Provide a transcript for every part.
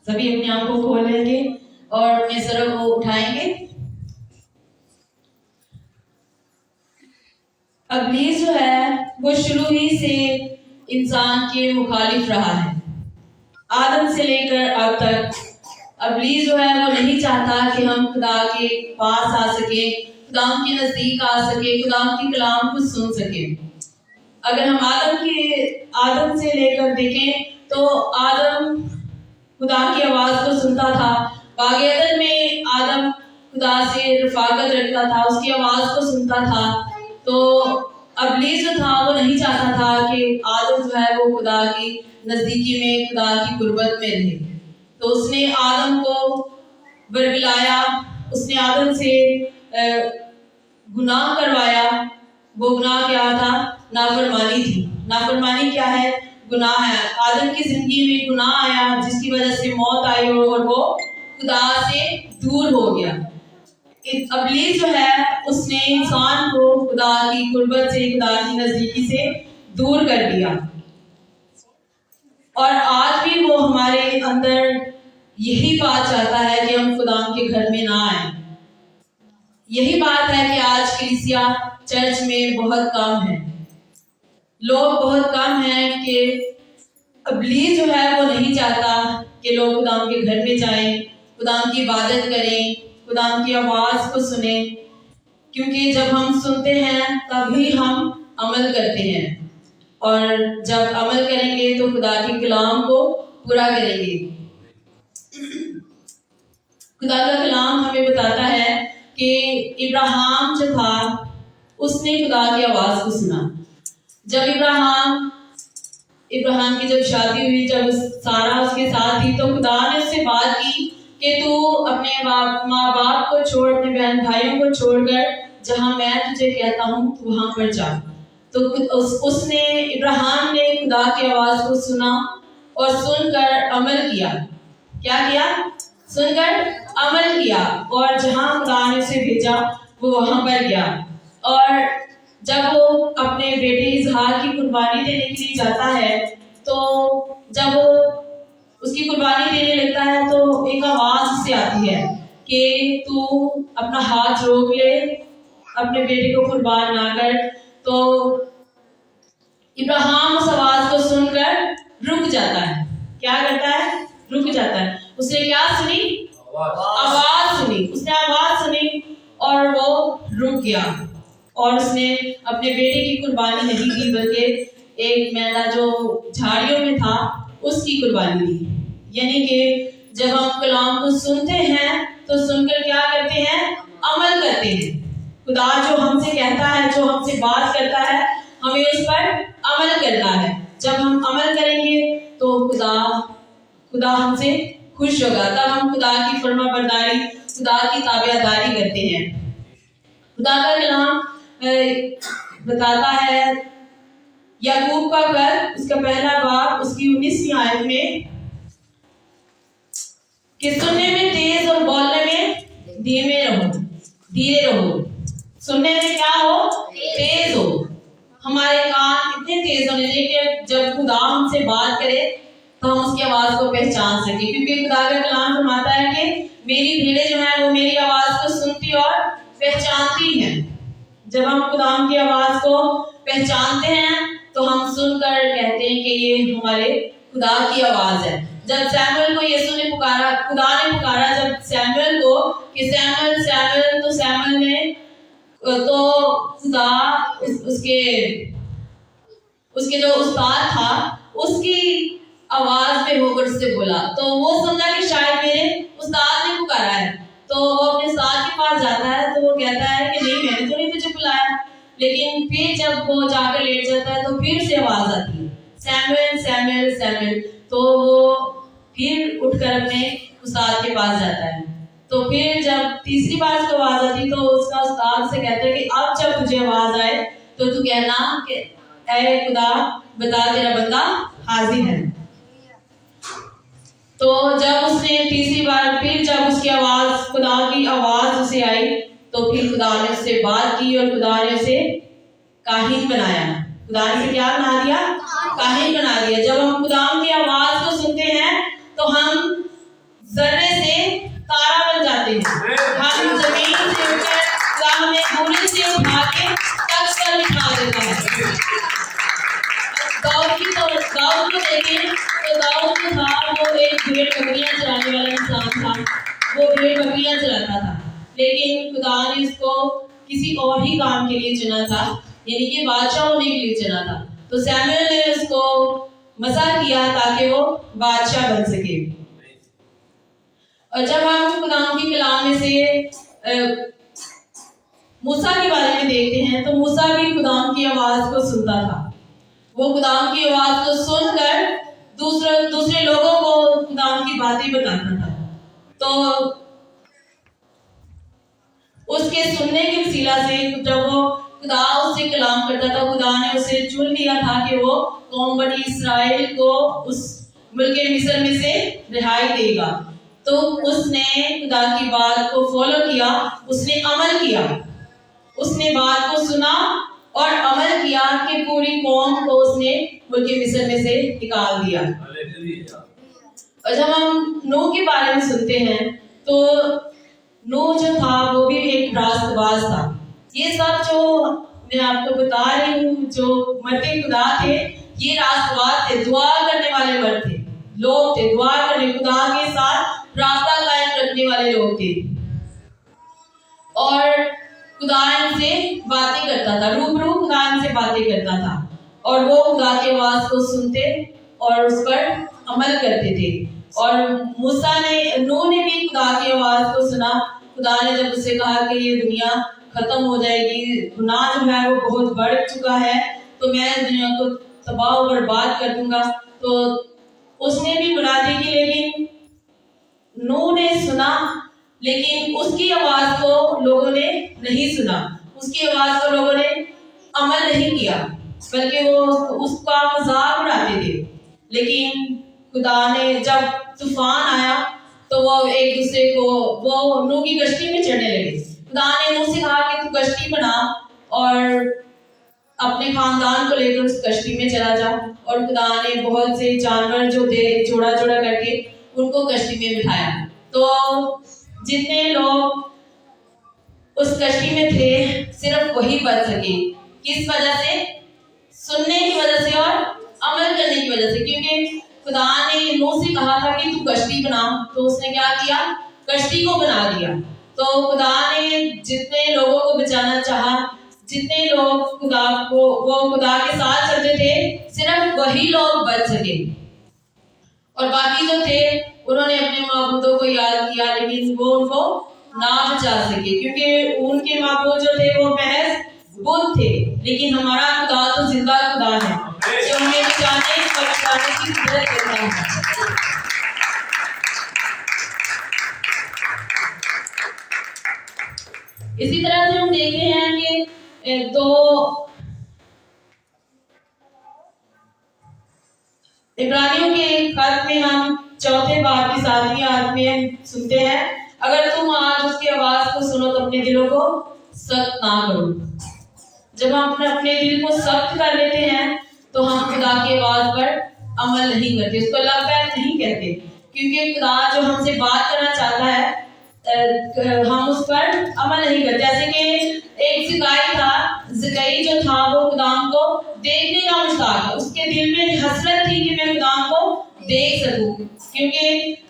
سبھی اپنی آنکھوں کو کھولیں گے اور اپنے سروں کو اٹھائیں گے. ابلیس جو ہے وہ شروع ہی سے انسان کے مخالف رہا ہے. آدم سے لے کر اب تک ابلیس جو ہے وہ نہیں چاہتا کہ ہم خدا کے پاس آ سکیں، خدا کے نزدیک آ سکیں، خدا کے کلام کو سن سکیں. اگر ہم آدم سے لے کر دیکھیں تو آدم خدا کی آواز کو سنتا تھا. باغ عدن میں آدم خدا سے رفاقت رکھتا تھا، اس کی آواز کو سنتا تھا. تو ابلیس جو تھا وہ نہیں چاہتا تھا کہ آدم جو ہے وہ خدا کی نزدیکی میں، خدا کی قربت میں رہے. تو اس نے آدم کو برگلایا، اس نے آدم سے گناہ کروایا. وہ گناہ کیا تھا؟ نافرمانی تھی. نافرمانی کیا ہے؟ گناہ ہے. آدم کی زندگی میں گناہ آیا جس کی وجہ سے موت آئی اور وہ خدا سے دور ہو گیا. ابلیس جو ہے اس نے انسان کو خدا کی قربت سے، خدا کی نزدیکی سے دور کر دیا. اور آج بھی وہ ہمارے اندر یہی بات چاہتا ہے کہ ہم خدا کے گھر میں نہ آئیں. یہی بات ہے کہ آج کلیسیا چرچ میں بہت کم ہے، لوگ بہت کم ہیں کہ ابلیس جو ہے وہ نہیں چاہتا کہ لوگ خدا کے گھر میں جائیں، خدا کی عبادت کریں، خدا کی آواز کو سنیں. کیونکہ جب ہم سنتے ہیں تبھی ہم عمل کرتے ہیں، اور جب عمل کریں گے تو خدا کے کلام کو پورا کریں گے. خدا کا کلام ہمیں بتاتا ہے کہ ابراہیم جو تھا اس نے خدا کی آواز کو سنا. جب ابراہیم کی جب شادی ہوئی، جب سارا اس کے ساتھ تھی، تو خدا نے اس سے بات کی کہ تو اپنے ماں باپ کو چھوڑ، اپنے بہن بھائیوں کو چھوڑ کر جہاں میں تجھے کہتا ہوں وہاں پر جا. تو اس نے ابراہیم نے خدا کی آواز کو سنا اور سن کر عمل کیا. کیا کیا؟ سن کر عمل کیا، اور جہاں خدا نے اسے بھیجا وہ وہاں پر گیا. اور جب وہ اپنے بیٹے اسحاق کی قربانی دینے کے لیے جاتا ہے، تو جب وہ اس کی قربانی دینے لگتا ہے تو ایک آواز اس سے آتی ہے کہ تو اپنا ہاتھ روک لے، اپنے بیٹے کو قربان نہ کر. تو ابراہیم اس آواز کو سن کر رک جاتا ہے. کیا کرتا ہے؟ رک جاتا ہے. اس نے کیا سنی؟ آواز سنی. اس نے آواز سنی اور وہ رک گیا، اور اس نے اپنے بیٹے کی قربانی نہیں کی بلکہ ایک مینا جو جھاڑیوں میں تھا اس کی قربانی دی. یعنی کہ جب ہم کلام کو سنتے ہیں تو سن کر کیا کرتے ہیں؟ عمل کرتے ہیں. خدا جو ہم سے کہتا ہے، جو ہم سے بات کرتا ہے، ہمیں اس پر عمل کرنا ہے. جب ہم عمل کریں گے تو خدا ہم سے خوش ہوگا. تب ہم خدا کی فرما برداری، خدا کی تابع داری کرتے ہیں. خدا کا کلام بتاتا ہے یعقوب کا خط، اس کا پہلا باب، اس کی 19ویں آیت میں کہ سننے میں تیز اور بولنے میں دھیرے رہو. سننے میں کیا ہو؟ تیز ہو. ہمارے کان اتنے تیز ہونے چاہیے کہ جب خدا ہم سے بات کرے تو ہم اس کی آواز کو پہچان سکیں. کیونکہ خدا کا کلام فرماتا ہے کہ میری بھیڑیں جو ہیں وہ میری آواز کو سنتی اور پہچانتی ہیں. جب ہم خدا کی آواز کو پہچانتے ہیں تو ہم سن کر کہتے ہیں کہ یہ ہمارے خدا کی آواز ہے. جب سیموئل کو یسوع نے پکارا، خدا نے پکارا جب سیموئل کو کہ سیموئل سیموئل، تو سیموئل نے تو خدا اس کے جو استاد تھا اس کی آواز میں ہو کر اس سے بولا. تو وہ سمجھا کہ شاید میرے استاد نے پکارا ہے. تو وہ اپنے استاد کے پاس جاتا ہے تو وہ کہتا ہے کہ نہیں، میں نے تو نہیں تجھے بلایا. لیکن پھر جب وہ جا کر لیٹ جاتا ہے تو پھر سے آواز آتی ہے، سیموئل سیموئل سیموئل. تو وہ پھر اٹھ کر اپنے استاد کے پاس جاتا ہے. تو پھر جب تیسری بار اس کو آواز آتی تو اس کا استاد سے کہتا ہے کہ اب جب تجھے آواز آئے تو تو کہنا کہ اے خدا بتا تیرا بندہ حاضر ہے. تو جب اس نے تیسری بار پھر جب اس کی آواز، خدا کی آواز اسے آئی، تو پھر خدا نے اس سے بات کی اور خدا نے اسے کاہن بنایا. خدا نے اسے کیا بنا دیا؟ کاہن بنا دیا. جب ہم خدا کی آواز کو سنتے ہیں تو ہم जाते हैं, हम जमीन से उठकर खुदा हमें भूमि से उठा के तख्त पर बिठा देता है। दाऊद को देखें तो दाऊद जो था वो एक भेड़ बकरियां चराने वाला इंसान था, वो भेड़ बकरियां चराता था, लेकिन खुदा ने उसको किसी और ही काम के लिए चुना था, यानी कि बादशाह होने के लिए चुना था। तो सैमुएल ने उसको मसा किया ताकि वो बादशाह बन सके। और जब हम खुदा की कलाम में से मूसा के बारे में देखते हैं तो मूसा भी खुदा की आवाज को सुनता था। वो खुदा की आवाज को सुनकर दूसरे लोगों को खुदा की बातें बताता था। तो उसके सुनने के वसीला से जब वो खुदा उससे कलाम करता था, खुदा ने उसे चुन लिया था कि वो कौम बनी इस्राएल को उस मुल्क मिस्र में से रिहाई देगा। तो उसने खुदा की बात को फॉलो किया, उसने अमल किया, उसने बात को सुना और अमल किया कि पूरी कौम को उसने मुल्क मिस्र में से निकाल दिया। और जब हम नूह के बारे में सुनते हैं तो नूह जो था वो भी एक रास्तबाज था। ये सब जो मैं आपको बता रही हूँ, जो मर्द खुदा थे, ये रास्तबाज थे, दुआ करने वाले मर्द थे, लोग थे, दुआ करने खुदा के साथ रास्ता कायम रखने वाले लोग थे। और खुदा इनसे बातें करता था, रूबरू खुदा इनसे बातें करता था, और वो खुदा की आवाज को सुनते और उस पर अमल करते थे। और नूह ने भी खुदा की आवाज को सुना। खुदा ने जब उससे कहा कि ये दुनिया खत्म हो जाएगी, गुनाह जो है वो बहुत बढ़ चुका है, तो मैं इस दुनिया को तबाह और बर्बाद कर दूंगा, तो उसने भी बुराई की, लेकिन नूह ने सुना, लेकिन उसकी आवाज को लोगों ने नहीं सुना, उसकी आवाज को लोगों ने अमल नहीं किया, बल्कि वो उसका मजाक उड़ाते थे। लेकिन खुदा ने जब तूफान आया तो वो एक दूसरे को वो नूह की कश्ती में चढ़ने लगे। खुदा ने नूह से कहा कि तू कश्ती बना और अपने खानदान को लेकर उस कश्ती में चला जा। और खुदा ने बहुत से जानवर जो थे जोड़ा जोड़ा करके उनको कश्ती में बिठाया। तो जितने लोग उस कश्ती में थे सिर्फ वही बच सके। किस वजह से? सुनने की वजह से और अमल करने की वजह से। क्योंकि खुदा ने नूह से कहा था कि तू कश्ती बना, तो उसने क्या किया? कश्ती को बना दिया। तो खुदा ने जितने लोगों को बचाना चाहा, जितने लोग खुदा के साथ चलते थे, सिर्फ वही लोग बच सके। और बाकी जो थे उन्होंने अपने माबूदों को याद किया, लेकिन वो उनको ना बचा सके, क्योंकि उनके माबूद जो थे वो महज बुत थे। लेकिन हमारा खुदा तो जिंदा खुदा है जो हमें बचाने और बचाने की मदद करता है। इसी तरह से हम देखते हैं कि इब्रानियों के खत में हम 4 बाब की 7वीं आयत में सुनते हैं, अगर तुम आज उसकी आवाज को सुनो तो अपने दिलों को सख्त ना करो। जब हम अपने दिल को सख्त कर लेते हैं तो हम खुदा की आवाज पर अमल नहीं करते, उसको लबैक नहीं कहते, क्योंकि खुदा जो हमसे बात करना चाहता है हम उस पर अमल नहीं करते। जैसे कि एक ज़काई जो था वो खुदाम को देखने का मुश्ताक था, उसके दिल में हसरत थी कि मैं खुदाम को देख सकूं, क्योंकि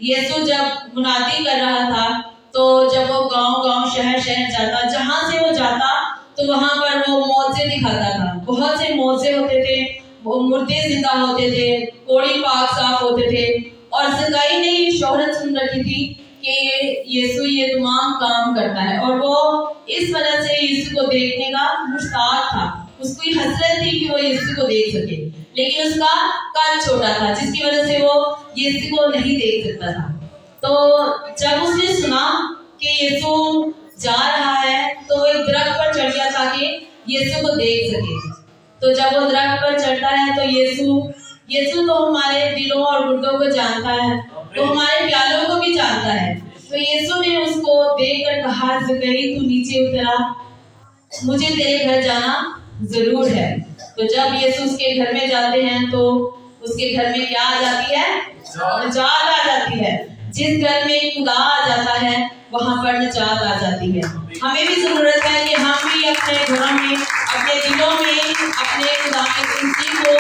यीशु जब मुनादी कर रहा था तो जब वो गांव-गांव शहर-शहर जाता, जहां से वो जाता तो वहां पर वो मौजे दिखाता था। बहुत से मौजे होते थे, वो मुर्दे जिंदा होते थे, कोड़ी पाक साफ होते थे। और ज़काई ने ये शोहरत सुन रखी थी कि यीशु ये तमाम काम करता है, और वो इस वजह से यीशु को देखने का मुश्ताक था। उसको ये हसरत थी कि वो यीशु को देख सके, लेकिन उसका कद छोटा था जिसकी वजह से वो यीशु को नहीं देख सकता था। तो जब उसने सुना कि यीशु जा रहा है तो वो एक दरख्त पर चढ़ गया ताकि यीशु को देख सके। तो जब वो दरख्त पर चढ़ता है तो यीशु तो हमारे दिलों और गुर्दों को जानता है, तो हमारे प्यालों को भी जानता है। तो यीशु ने उसको देखकर कहा, ज़काई तू नीचे उतरा, मुझे तेरे घर जाना जरूर है। तो जब यीशु उसके घर में जाते हैं तो उसके घर में क्या आ जाती है? जात आ जाती है। जिस घर में खुदा आ जाता है वहाँ पर निजात आ जाती है। हमें भी ज़रूरत है कि हम भी अपने घरों में, अपने दिलों में अपने खुदा की ज़िंदगी को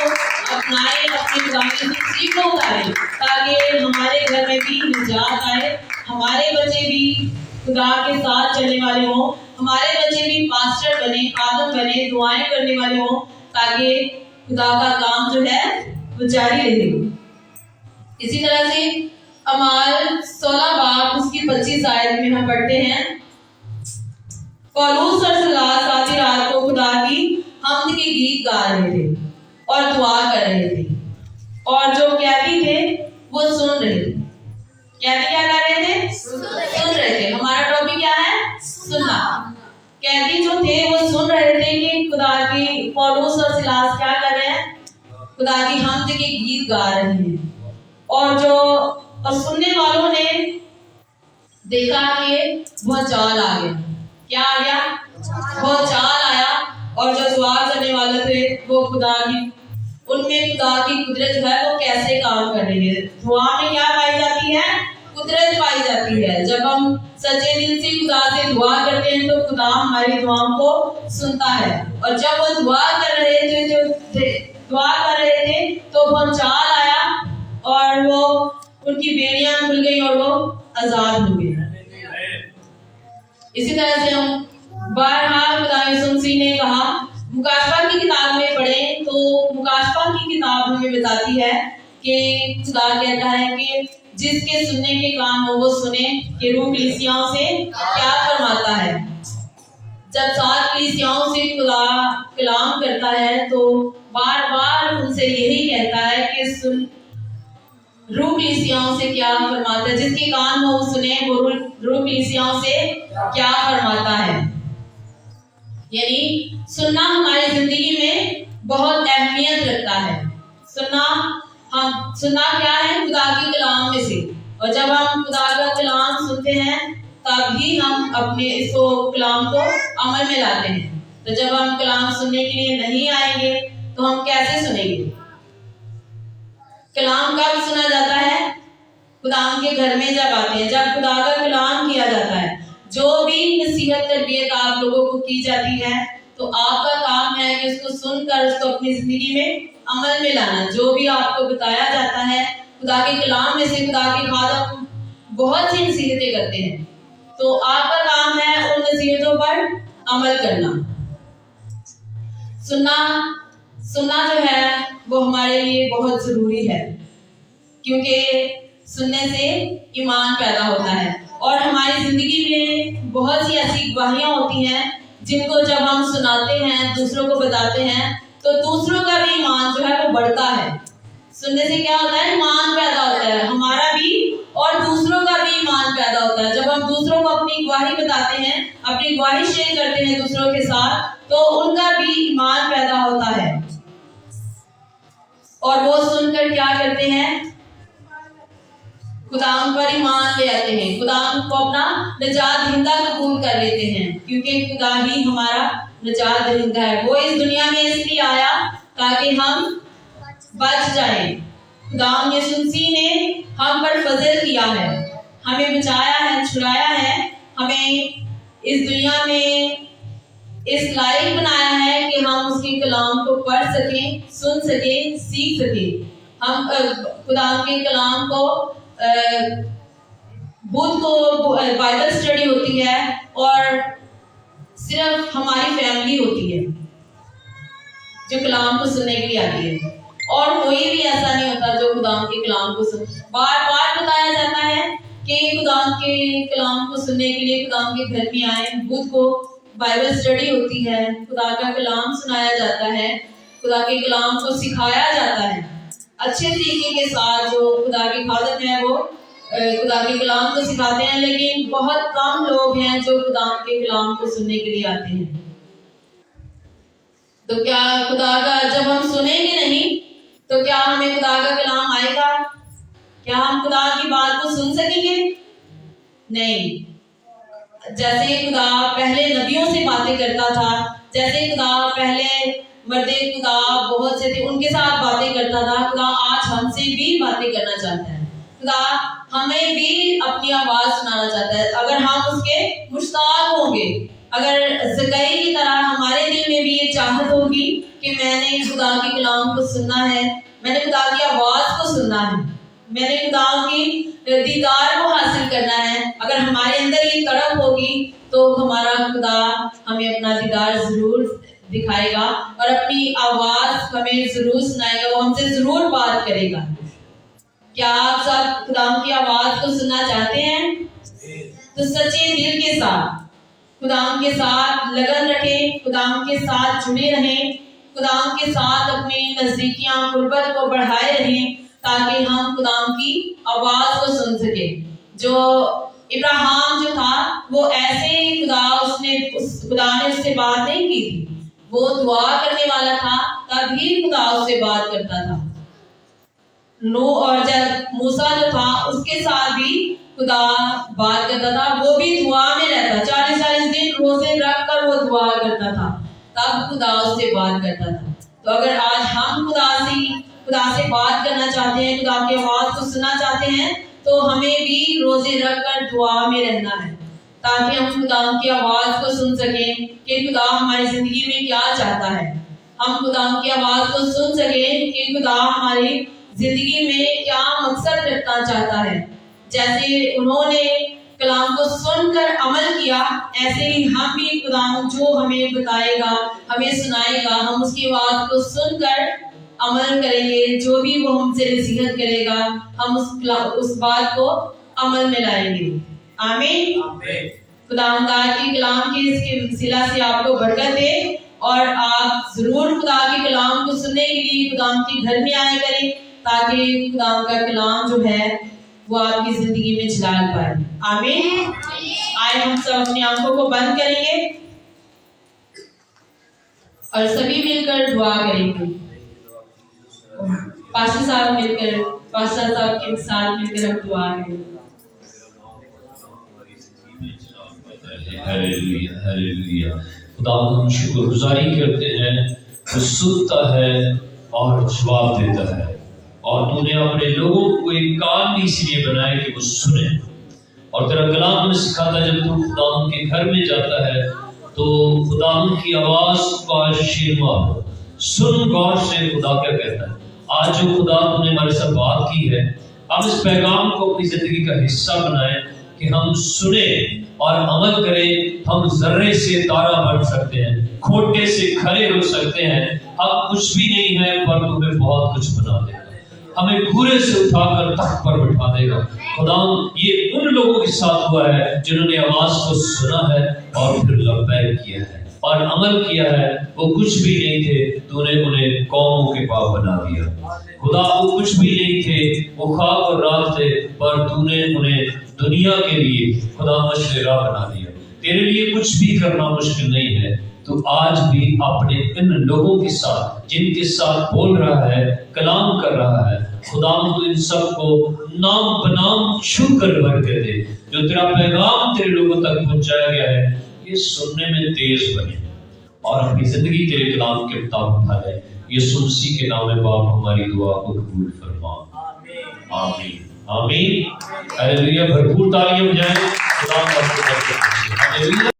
अपनाएं, अपने खुदा की ज़िंदगी को उतारें, ताकि हमारे घर में भी निजात आए, हमारे बच्चे भी खुदा के साथ चलने वाले हों, हमारे बच्चे भी पास्टर बने, खादम बने, दुआएं करने वाले हों, ताकि खुदा का काम जो है वो जारी रहे। इसी तरह से अमाल 16 बाब उसकी 25 आयत में हम पढ़ते हैं, पौलुस और सीलास आधी रात को खुदा की हम्द के गीत गा रहे थे और दुआ कर रहे थे, और जो कैदी थे वो सुन रहे थे। कैदी क्या कर रहे थे? सुन रहे थे। हमारा टॉपिक क्या है? सुनना। कैदी जो थे वो सुन रहे थे कि खुदा की, पौलुस और सीलास क्या कर रहे हैं? खुदा की हम्द के गीत गा रहे हैं। और सुनने वालों ने देखा कि बहुत चाल आ गया। क्या आ गया? बहुत चाल आया। और जो दुआ करने वाले थे वो खुदा की, उनमें खुदा की कुदरत जो है वो कैसे काम कर रही है। दुआ में क्या पाई जाती है? कुदरत पाई जाती है। जब हम सच्चे दिल से खुदा से दुआ करते हैं तो खुदा हमारी दुआओं को सुनता है। और जब वो दुआ कर रहे थे तो बहुत चाल आया और वो उनकी बेड़ियां खुल गई और वो आजाद हो गए। इसी तरह से हम बहरहाल खुदा यीशु मसीह ने कहा, मुकाशफा की किताब में पढ़ें तो मुकाशफा की किताब हमें बताती है कि खुदा कहता है कि जिसके सुनने के कान हो वो सुने कि रूह कलीसियाओं से क्या फरमाता है। जब 7 कलीसियाओं से खुदा कलाम करता है तो बार बार उनसे यही कहता है कि सुन, रूह कलीसियाओं से क्या फरमाता है। जिसके कान हो वो सुने, वो रूह कलीसियाओं से क्या फरमाता है। यानी सुनना हमारी जिंदगी में बहुत अहमियत रखता है। सुनना क्या है? खुदा की कलाम में से। और जब हम खुदा का कलाम सुनते हैं तभी हम अपने इसको कलाम को अमल में लाते हैं। तो जब हम कलाम सुनने के लिए नहीं आएंगे तो हम कैसे सुनेंगे? कलाम कब सुना जाता है? खुदा के घर में जब आते हैं, जब खुदा का कलाम किया जाता है। जो भी नसीहत तरबियत आप लोगों को की जाती है तो आपका काम है कि उसको सुनकर उसको अपनी जिंदगी में अमल में लाना। जो भी आपको बताया जाता है खुदा के कलाम में से, खुदा के खादम बहुत सी नसीहतें करते हैं, तो आपका काम है उन नसीहतों पर अमल करना। सुनना जो है वो हमारे लिए बहुत जरूरी है, क्योंकि सुनने से ईमान पैदा होता है। और हमारी जिंदगी में बहुत सी ऐसी गवाहियां होती हैं जिनको जब हम सुनाते हैं, दूसरों को बताते हैं, तो दूसरों का भी ईमान जो है वो बढ़ता है। सुनने से क्या होता है? ईमान पैदा होता है, हमारा भी और दूसरों का भी ईमान पैदा होता है। जब हम दूसरों को अपनी गवाही बताते हैं, अपनी गवाही शेयर करते हैं दूसरों के साथ, तो उनका भी ईमान पैदा होता है। और वो सुनकर क्या करते हैं? खुदाम पर ईमान ले आते हैं, खुदाम को अपना निजात दहिंदा कबूल कर लेते हैं, क्योंकि खुदा ही हमारा निजात दहिंदा है। वो इस दुनिया में इसलिए आया ताकि हम बच जाएं। खुदाम यीशु मसीह ने हम पर फजल किया है, हमें बचाया है, छुड़ाया है, हमें इस दुनिया में इस लायक बनाया है कि हम उसके कलाम को पढ़ सकें, सुन सकें, सीख सकें। हम खुदा के कलाम को बुध को बाइबल स्टडी होती है और सिर्फ हमारी फैमिली होती है जो कलाम को सुनने के लिए आती है, और कोई भी ऐसा नहीं होता जो खुदा के कलाम को सुन। बार बार बताया जाता है कि खुदा के कलाम को सुनने के लिए खुदा के घर में आए। बुध को बाइबल स्टडी होती है, खुदा का कलाम सुनाया जाता है, खुदा के कलाम को सिखाया जाता है अच्छे तरीके के साथ। जो खुदा के खादम है वो खुदा के कलाम को सिखाते हैं, लेकिन बहुत कम लोग हैं जो खुदा के कलाम को सुनने के लिए आते हैं। तो क्या खुदा का जब हम सुनेंगे नहीं तो क्या हमें खुदा का कलाम आएगा? क्या हम खुदा की बात को सुन सकेंगे? नहीं। जैसे खुदा पहले नबियों से बातें करता था, जैसे खुदा पहले मर्दे खुदा बहुत से थे उनके साथ बातें करता था, खुदा आज हमसे भी बातें करना चाहता है। खुदा हमें भी अपनी आवाज सुनाना चाहता है अगर हम उसके मुश्ताक होंगे। अगर ज़कई की तरह हमारे दिल में भी ये चाहत होगी कि मैंने खुदा के कलाम को सुनना है, मैंने खुदा की आवाज को सुनना है, मैंने खुदा की दीदार को हासिल करना है, अगर हमारे अंदर ये तड़प होगी तो हमारा खुदा हमें अपना दीदार जरूर दिखाएगा और अपनी आवाज हमें जरूर सुनाएगा, वो हमसे जरूर बात करेगा। क्या आप सब खुदा की आवाज को सुनना चाहते हैं? तो सच्चे दिल के साथ खुदा के साथ लगन रखें, खुदा के साथ जुड़े रहें, खुदा के साथ अपनी नजदीकियां कुर्बत को बढ़ाए रहें ताकि हम खुदा की आवाज को सुन सके। जो इब्राहिम जो था वो ऐसे ही खुदा ने उससे बात नहीं की थी, वो दुआ करने वाला था तभी खुदा उससे बात करता था। नो और जब मूसा जो था उसके साथ भी खुदा बात करता था, वो भी दुआ में रहता, 40-40 दिन रोजे रख कर वो दुआ करता था, तब खुदा उससे बात करता था। तो अगर आज हम खुदा से बात करना चाहते हैं, खुदा की आवाज को सुनना चाहते हैं, तो हमें भी रोजे रख कर दुआ में रहना है ताकि हम खुदा की आवाज को सुन सकें कि खुदा हमारी जिंदगी में क्या चाहता है। हम खुदा की आवाज को सुन सकें कि खुदा हमारी जिंदगी में क्या मकसद रखना चाहता है। जैसे उन्होंने कलाम को सुनकर अमल किया, ऐसे ही हम भी खुदा जो हमें बताएगा, हमें सुनाएगा, हम उसकी आवाज को सुनकर अमल करेंगे। जो भी वो हमसे नसीहत करेगा हम उस बात को अमल में लाएंगे। आमीन। खुदा की कलाम के इसके सिला से आपको बरकत दे और आप जरूर खुदा के कलाम को सुनने के लिए खुदा के घर में आया करें ताकि खुदा का कलाम जो है वो आपकी जिंदगी में जलाल पाए। आमीन। आए हम सब अपनी आंखों को बंद करेंगे और सभी मिलकर दुआ करेंगे। पास्टर साहब के साथ मिलकर हम दुआ करेंगे। Hallelujah hallelujah. खुदा हम शुक्रगुजारी करते हैं, वो सुनता है और जवाब देता है, और तूने अपने लोगों को एक कान भी इसलिए बनाया कि वो सुने। और तेरा कलाम में सिखाता है जब तू खुदा के घर में जाता है तो खुदा की आवाज का शीरमा सुन गौर से खुदा क्या कहता है। आज जो खुदा तूने हमारे साथ बात की है, हम इस पैगाम को अपनी जिंदगी का हिस्सा बनाएं कि हम सुने और अमल करें। हम जर्रे से तारा बन सकते हैं, खोटे से खरे हो सकते हैं। हम कुछ भी नहीं है पर तुम्हें बहुत कुछ बना देगा, हमें घूरे से उठाकर तख्त पर बिठा देगा। खुदा ये उन लोगों के साथ हुआ है जिन्होंने आवाज को सुना है और फिर लब्बैक किया है और अमल किया है। वो कुछ भी नहीं थे, तूने उन्हें कौमों के पाप बना दिया। खुदा वो कुछ भी नहीं थे, वो खाक और राख थे, पर तूने उन्हें दुनिया के लिए खुदा मशरे राह बना दिया। तेरे लिए कुछ भी करना मुश्किल नहीं है। तो आज भी अपने इन लोगों के साथ जिनके साथ बोल रहा है, कलाम कर रहा है, खुदा तो इन सबको नाम बनाम छू कर बरकत दे। जो तेरा पैगाम तेरे लोगों तक पहुंचाया गया है, ये सुनने में तेज बने और अपनी जिंदगी तेरे कलाम के मुताबिक ढाले। यीशु मसीह के नाम में बाप हमारी दुआ को कबूल फरमा। आमीन आमीन। हालेलुया। भरपूर तालियां बजाएं। खुदा का शुक्र। हालेलुया।